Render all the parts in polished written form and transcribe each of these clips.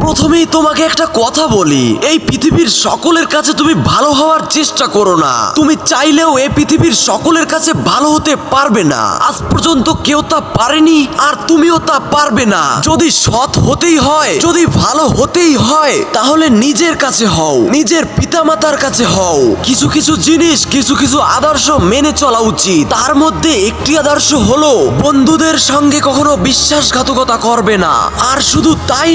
প্রথমেই তোমাকে একটা কথা বলি, এই পৃথিবীর সকলের কাছে তুমি ভালো হওয়ার চেষ্টা করো না। তুমি চাইলেও এই পৃথিবীর সকলের কাছে ভালো হতে পারবে না। আজ পর্যন্ত কেউ তা পারেনি, আর তুমিও তা পারবে না। যদি সৎ হতেই হয়, যদি ভালো হতেই হয়, তাহলে নিজের কাছে হও, নিজের পিতামাতার কাছে হও। কিছু কিছু জিনিস, কিছু কিছু আদর্শ মেনে চলা উচিত। তার মধ্যে একটি আদর্শ হলো বন্ধুদের সঙ্গে কখনো বিশ্বাসঘাতকতা করবে না। আর শুধু তাই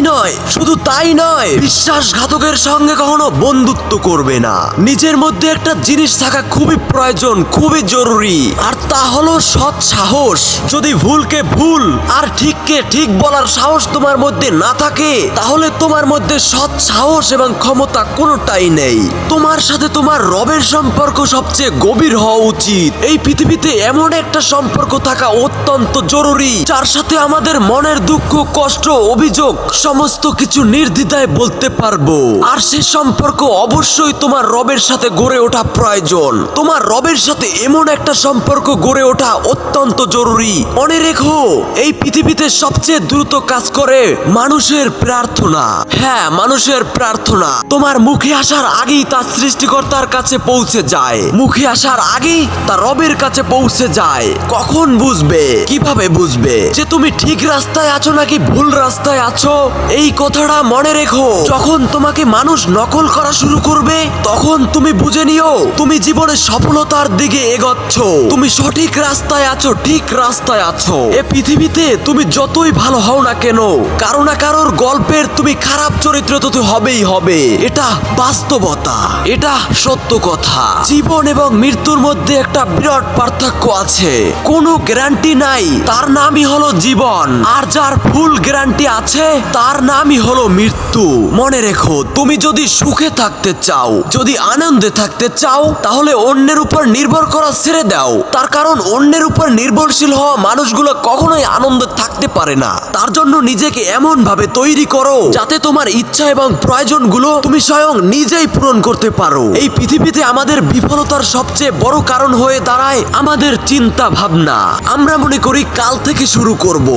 নয়, বিশ্বাসঘাতকের সঙ্গে কখনো বন্ধুত্ব করবে না। নিজের মধ্যে একটা জিনিস থাকা খুবই প্রয়োজন, খুবই জরুরি, আর তা হলো সৎ সাহস। যদি ভুলকে ভুল আর ঠিককে ঠিক বলার সাহস তোমার মধ্যে না থাকে, তাহলে তোমার মধ্যে সৎ সাহস এবং ক্ষমতা কোনোটাই নেই। তোমার সাথে তোমার রবের সম্পর্ক সবচেয়ে গভীর হওয়া উচিত। এই পৃথিবীতে এমন একটা সম্পর্ক থাকা অত্যন্ত জরুরি, যার সাথে আমাদের মনের দুঃখ, কষ্ট, অভিযোগ সমস্ত কিছু নির্দ্বিধায় বলতে পারবো। আর সে সম্পর্ক অবশ্যই তোমার রবের সাথে গড়ে ওঠা প্রয়োজন। তোমার রবের সাথে এমন একটা সম্পর্ক গড়ে ওঠা অত্যন্ত জরুরি। মনে রেখো, এই পৃথিবীতে সবচেয়ে দ্রুত কাজ করে মানুষের প্রার্থনা। হ্যাঁ, মানুষের প্রার্থনা। তোমার মুখে আসার আগেই তা সৃষ্টিকর্তার কাছে পৌঁছে যায়, মুখে আসার আগেই তা রবের কাছে পৌঁছে যায়। কখন বুঝবে, কিভাবে বুঝবে যে তুমি ঠিক রাস্তায় আছো নাকি ভুল রাস্তায় আছো? এই কথাটা মনে রেখো, যখন তোমাকে মানুষ নকল করা শুরু করবে, তখন তুমি বুঝে নিও তুমি জীবনে সফলতার দিকে এগোচ্ছ। তুমি সঠিক রাস্তায় আছো, ঠিক রাস্তায় আছো। এ পৃথিবীতে তুমি যতই ভালো হও না কেন, কারো না কারোর গল্পের তুমি খারাপ চরিত্র তো হবেই হবে। এটা বাস্তবতা, এটা সত্য কথা। জীবন এবং মৃত্যুর মধ্যে একটা বিরাট পার্থক্য আছে। কোনো গ্যারান্টি নাই, তার নামই হলো জীবন। আর যার ফুল গ্যারান্টি আছে, তার নামই হলো মৃত্যু। মনে রেখো, তুমি যদি সুখে থাকতে চাও, যদি আনন্দে থাকতে চাও, তাহলে অন্যের উপর নির্ভর করা ছেড়ে দাও। তার কারণ অন্যের উপর নির্ভরশীল হওয়া মানুষগুলো কখনোই আনন্দে থাকতে পারে না। তার জন্য নিজেকে এমন ভাবে তৈরি করো যাতে তোমার ইচ্ছা এবং প্রয়োজনগুলো তুমি স্বয়ং নিজেই পূরণ করতে পারো। এই পৃথিবীতে আমাদের বিফলতার সবচেয়ে বড় কারণ হয়ে দাঁড়ায় আমাদের চিন্তা ভাবনা। আমরা মনে করি কাল থেকে শুরু করব,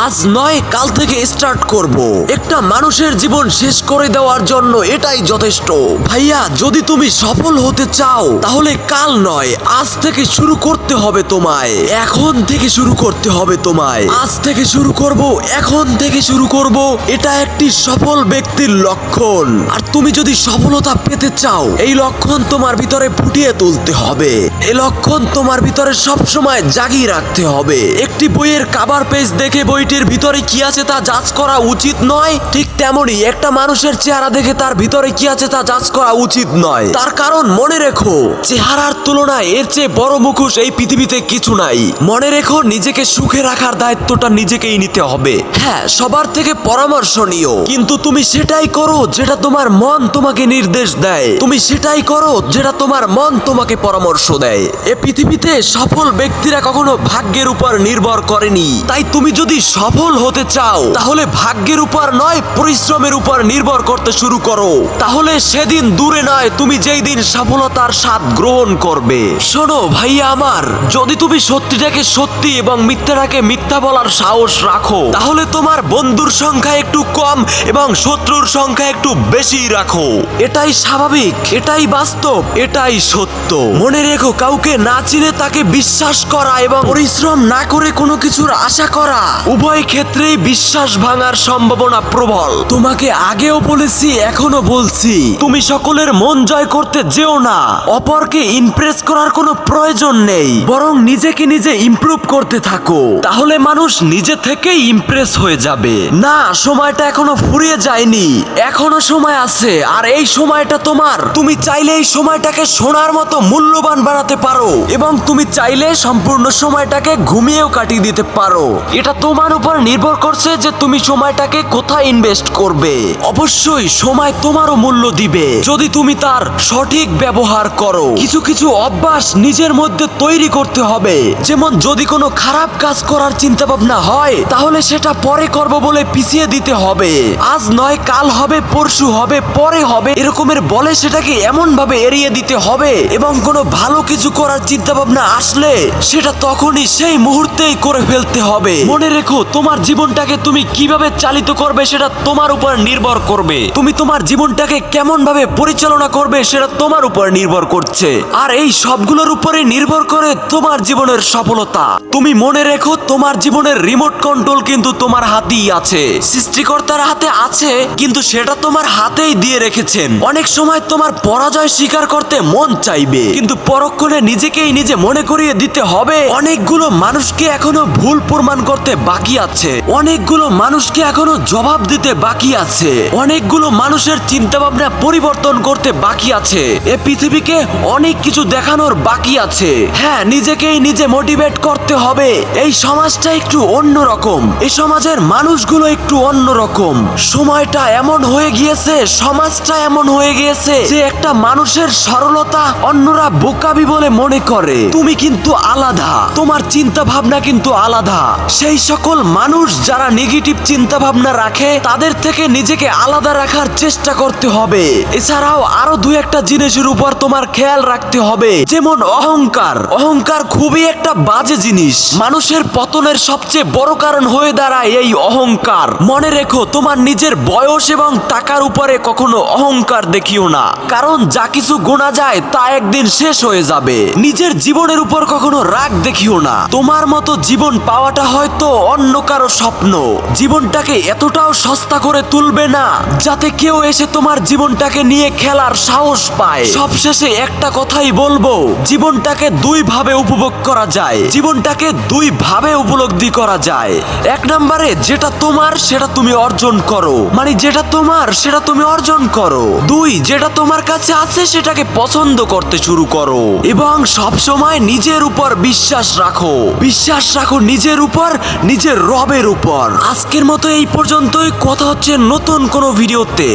আজ নয় কাল থেকে স্টার্ট করব। একটা মানুষের জীবন শেষ করে দেওয়ার জন্য এটাই যথেষ্ট। ভাইয়া, যদি তুমি সফল হতে চাও, তাহলে কাল নয়, আজ থেকে শুরু করতে হবে তোমায়। এখন থেকে শুরু করতে হবে তোমায়। আজ থেকে শুরু করব, এখন থেকে শুরু করব। এটা একটি সফল ব্যক্তির লক্ষণ। আর তুমি যদি সফলতা পেতে চাও, এই লক্ষণ তোমার ভিতরে ফুটিয়ে তুলতে হবে। এই লক্ষণ তোমার ভিতরে সব সময় জাগিয়ে রাখতে হবে। একটি বইয়ের কভার পেজ দেখে বইটির ভিতরে কি আছে তা যাচ করা উচিত নয়, ঠিক তেমনি একটা মানুষের চেহারা দেখে তার ভিতরে কি আছে তা যাচ করা উচিত নয়। তার কারণ মনে রেখো, চেহারার তুলনায় এর চেয়ে বড় মুখোশ এই পৃথিবীতে কিছু নাই। মনে রেখো, নিজেকে সুখে রাখার দায়িত্বটা নিজেকেই নিতে হবে। হ্যাঁ, সবার থেকে পরামর্শ নিও, কিন্তু তুমি সেটাই করো যেটা তোমার মন তোমাকে নির্দেশ দেয়। তুমি সেটাই করো যেটা তোমার মন তোমাকে পরামর্শ দেয়। এ পৃথিবীতে সফল ব্যক্তিরা কখনো ভাগ্যের উপর নির্ভর করেনি। তাই তুমি যদি সফল হতে চাও, তাহলে ভাগ্যের উপর নয়, পরিশ্রমের উপর নির্ভর করতে শুরু করো। তাহলে সেদিন দূরে নয়, তুমি যেই দিন সফলতার স্বাদ গ্রহণ করবে। শোনো ভাইয়া আমার, যদি তুমি সত্যিটাকে সত্যি এবং মিথ্যাটাকে মিথ্যা বলার সাহস রাখো, তাহলে তোমার বন্ধুর সংখ্যা একটু কম এবং শত্রুর সংখ্যা একটু বেশি রাখো। এটাই স্বাভাবিক, এটাই বাস্তব, এটাই সত্য। মনে রেখো, কাউকে না চিনে তাকে বিশ্বাস করা এবং পরিশ্রম না করে কোনো কিছুর আশা করা, উভয় ক্ষেত্রেই বিশ্বাস ভাঙার সম্ভাবনা প্রবল। তোমাকে আগেও বলেছি, এখনো বলছি, তুমি সকলের মন জয় করতে যেও না। অপরকে ইমপ্রেস করার কোনো প্রয়োজন নেই, বরং নিজেকে নিজে ইমপ্রুভ করতে থাকো। তাহলে মানুষ নিজে থেকেই ইমপ্রেস হয়ে যাবে। না, সময়টা এখনো ফুরিয়ে যায়নি, এখনো সময় আছে। আর এই সময়টা তোমার। তুমি চাইলে এই সময়টাকে সোনার মতো মূল্যবান বানাতে পারো, এবং তুমি চাইলে সম্পূর্ণ সময়টাকে ঘুমিয়েও কাটিয়ে দিতে পারো। এটা তোমার উপর নির্ভর করছে যে তুমি সময়টাকে কোথায় ইনভেস্ট করবে। অবশ্যই সময় তোমারও মূল্য দিবে যদি তুমি তার সঠিক ব্যবহার করো। কিছু কিছু অভ্যাস নিজের মধ্যে তৈরি করতে হবে। যেমন যদি কোনো খারাপ কাজ করার চিন্তা ভাবনা হয়, তাহলে সেটা পরে করব বলে পিছিয়ে দিতে হবে। আজ নয় কাল হবে, পরশু হবে, পরে হবে, এরকমের বলে সেটাকে এমন ভাবে এড়িয়ে দিতে হবে। এবং কোনো ভালো কিছু করার চিন্তা ভাবনা আসলে সেটা তখনই সেই মুহূর্তেই করে ফেলতে হবে। মনে রেখো, তোমার জীবনটাকে তুমি কিভাবে চালিত করবে সেটা তোমার তোমার উপর নির্ভর করবে। তুমি তোমার জীবনটাকে কেমন ভাবে পরিচালনা করবে সেটা তোমার উপর নির্ভর করছে। আর এই সবগুলোর উপরে নির্ভর করে তোমার জীবনের সফলতা। তুমি মনে রেখো, তোমার জীবনের রিমোট কন্ট্রোল কিন্তু তোমার হাতেই আছে। সৃষ্টিকর্তার হাতে আছে, কিন্তু সেটা তোমার হাতেই দিয়ে রেখেছেন। অনেক সময় তোমার পরাজয় স্বীকার করতে মন চাইবে, কিন্তু পরক্ষণে নিজেকেই নিজে মনে করিয়ে দিতে হবে অনেকগুলো মানুষকে এখনো ভুল প্রমাণ করতে বাকি আছে, অনেকগুলো মানুষকে এখনো জবাব দিতে বাকি আছে, অনেকগুলো মানুষের চিন্তা ভাবনা পরিবর্তন করতে বাকি আছে, এ পৃথিবীকে অনেক কিছু দেখানোর বাকি আছে। হ্যাঁ, নিজেকেই নিজে মোটিভেট করতে হবে। এই সমাজটা একটু অন্যরকম, এই সমাজের মানুষগুলো একটু অন্যরকম। সময়টা এমন হয়ে গিয়েছে, সমাজটা এমন হয়ে গিয়েছে যে একটা মানুষের সরলতা অন্যরা বোকামি বলে মনে করে। তুমি কিন্তু আলাদা, তোমার চিন্তা ভাবনা কিন্তু আলাদা। সেই সকল মানুষ যারা নেগেটিভ চিন্তা ভাবনা রাখে তাদের থেকে নিজেকে আলাদা রাখার চেষ্টা করতে হবে। এছাড়াও আরো দুই একটা জিনিসের উপর তোমার খেয়াল রাখতে হবে, যেমন অহংকার। অহংকার খুবই একটা বাজে জিনিস। মানুষের পতনের সবচেয়ে বড় কারণ হয়ে দাঁড়ায় এই অহংকার। মনে রেখো, তোমার নিজের বয়স এবং টাকার উপরে কখনো অহংকার দেখিও না, কারণ যা কিছু গোনা যায় তা একদিন শেষ হয়ে যাবে। নিজের জীবনের উপর কখনো রাগ দেখিও না। তোমার মতো জীবন পাওয়াটা হয়তো অন্য কারো স্বপ্ন। জীবনটাকে এতটাও সস্তা করে তুলবে না যাতে কেউ এসে তোমার জীবনটাকে নিয়ে খেলার সাহস পায়। সবশেষে একটা কথাই বলবো, জীবনটাকে দুই ভাবে উপভোগ করা যায়, জীবনটাকে দুই ভাবে উপলব্ধি করা যায়। এক নম্বরে যেটা তোমার সেটা তুমি অর্জন করো, মানে যেটা তোমার সেটা তুমি অর্জন করো। দুই, যেটা তোমার কাছে আছে সেটাকে পছন্দ করতে শুরু করো এবং সব সময় নিজের উপর বিশ্বাস রাখো। বিশ্বাস রাখো নিজের উপর, নিজের রবের উপর। আজকের মতো এই পর্যন্তই। কথা হচ্ছে নতুন কোনো ভিডিওতে।